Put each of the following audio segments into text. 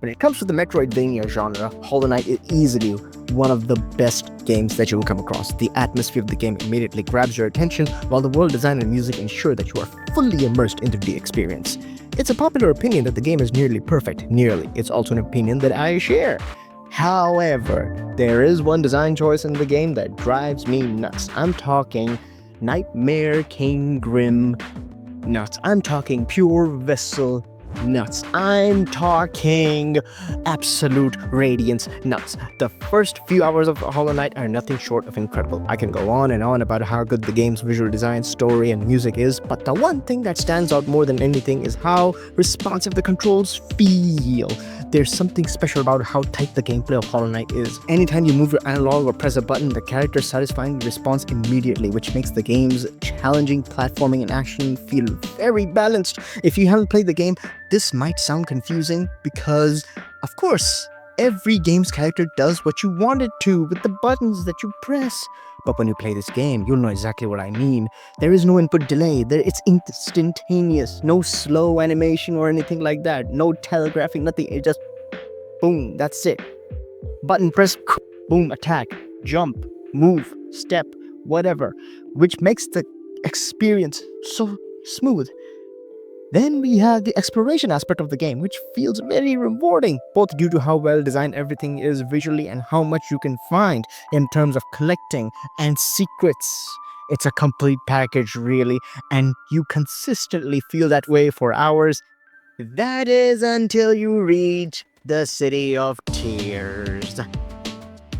When it comes to the Metroidvania genre, Hollow Knight is easily one of the best games that you will come across. The atmosphere of the game immediately grabs your attention, while the world design and music ensure that you are fully immersed into the experience. It's a popular opinion that the game is nearly perfect. Nearly. It's also an opinion that I share. However, there is one design choice in the game that drives me nuts. I'm talking Nightmare King Grim nuts. I'm talking Pure Vessel nuts. I'm talking Absolute Radiance nuts. The first few hours of Hollow Knight are nothing short of incredible. I can go on and on about how good the game's visual design, story, and music is, but the one thing that stands out more than anything is how responsive the controls feel. There's something special about how tight the gameplay of Hollow Knight is. Anytime you move your analog or press a button, the character satisfyingly responds immediately, which makes the game's challenging platforming and action feel very balanced. If you haven't played the game, this might sound confusing because, of course, every game's character does what you want it to with the buttons that you press. But when you play this game, you'll know exactly what I mean. There is no input delay. It's instantaneous. No slow animation or anything like that. No telegraphing, nothing. It just boom, that's it. Button press, boom, attack, jump, move, step, whatever, which makes the experience so smooth. Then we have the exploration aspect of the game, which feels very rewarding, both due to how well designed everything is visually and how much you can find in terms of collecting and secrets. It's a complete package, really, and you consistently feel that way for hours. That is until you reach the City of Tears.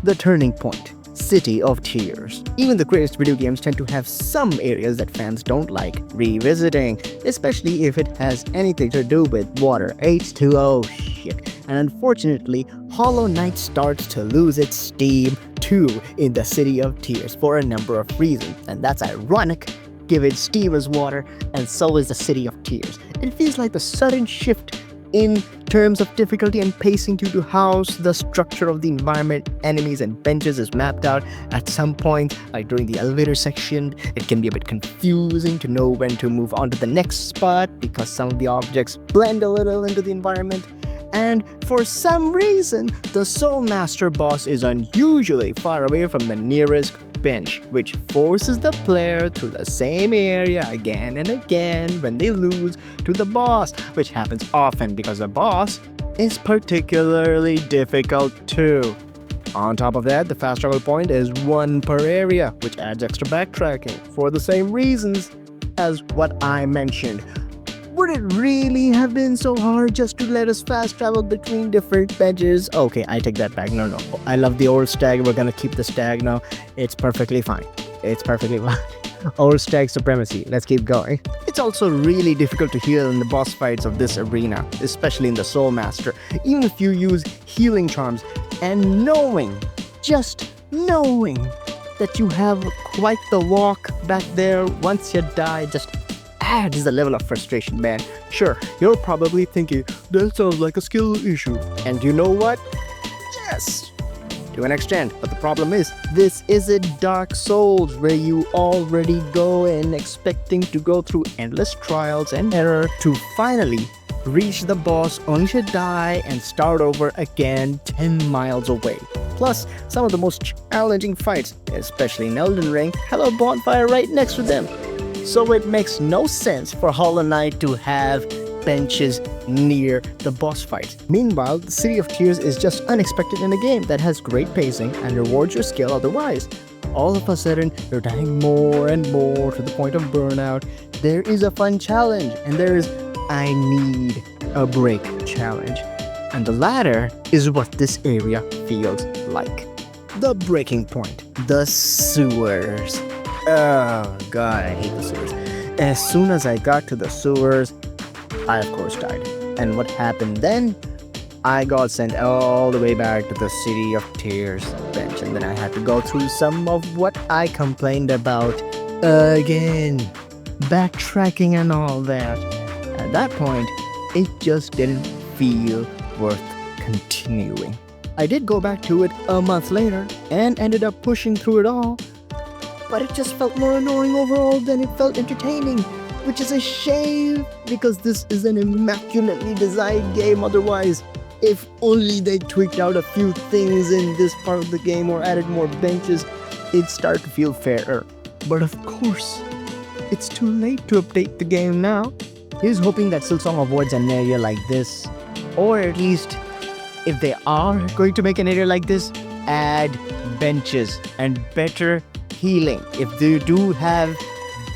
The turning point. City of Tears. Even the greatest video games tend to have some areas that fans don't like revisiting, especially if it has anything to do with water, H2O shit. And unfortunately, Hollow Knight starts to lose its steam too in the City of Tears for a number of reasons, and that's ironic given steam is water and so is the City of Tears. It feels like the sudden shift in terms of difficulty and pacing due to how the structure of the environment, enemies, and benches is mapped out. At some point, like during the elevator section, it can be a bit confusing to know when to move on to the next spot because some of the objects blend a little into the environment. And for some reason, the Soul Master boss is unusually far away from the nearest bench, which forces the player through the same area again and again when they lose to the boss, which happens often because the boss is particularly difficult too. On top of that, the fast travel point is one per area, which adds extra backtracking for the same reasons as what I mentioned. Would it really have been so hard just to let us fast travel between different benches? Okay, I take that back. No. I love the old stag. We're gonna keep the stag now. It's perfectly fine. Old stag supremacy. Let's keep going. It's also really difficult to heal in the boss fights of this arena, especially in the Soul Master. Even if you use healing charms and just knowing that you have quite the walk back there once you die just adds the level of frustration, man. Sure, you're probably thinking, that sounds like a skill issue. And you know what? Yes, to an extent. But the problem is, this isn't Dark Souls where you already go in expecting to go through endless trials and error to finally reach the boss only to die and start over again 10 miles away. Plus, some of the most challenging fights, especially in Elden Ring, have a bonfire right next to them. So it makes no sense for Hollow Knight to have benches near the boss fight. Meanwhile, the City of Tears is just unexpected in a game that has great pacing and rewards your skill otherwise. All of a sudden, you're dying more and more to the point of burnout. There is a fun challenge, and there is I need a break challenge. And the latter is what this area feels like. The breaking point. The sewers. Oh god, I hate the sewers. As soon as I got to the sewers, I of course died. And what happened then? I got sent all the way back to the City of Tears bench, and then I had to go through some of what I complained about again. Backtracking and all that. At that point, it just didn't feel worth continuing. I did go back to it a month later and ended up pushing through it all, but it just felt more annoying overall than it felt entertaining, which is a shame because this is an immaculately designed game otherwise. If only they tweaked out a few things in this part of the game or added more benches, it'd start to feel fairer. But of course, it's too late to update the game now. Here's hoping that Silksong avoids an area like this, or at least, if they are going to make an area like this, add benches and better healing if they do have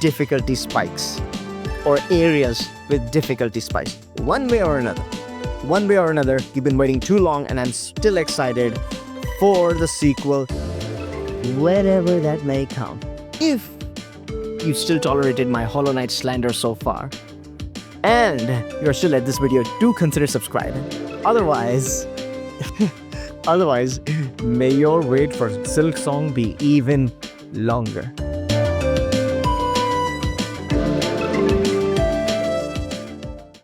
difficulty spikes or areas with difficulty spikes. One way or another, you've been waiting too long, and I'm still excited for the sequel, whenever that may come. If you still tolerated my Hollow Knight slander so far, and you're still at this video, do consider subscribing. Otherwise, may your wait for Silksong be even longer.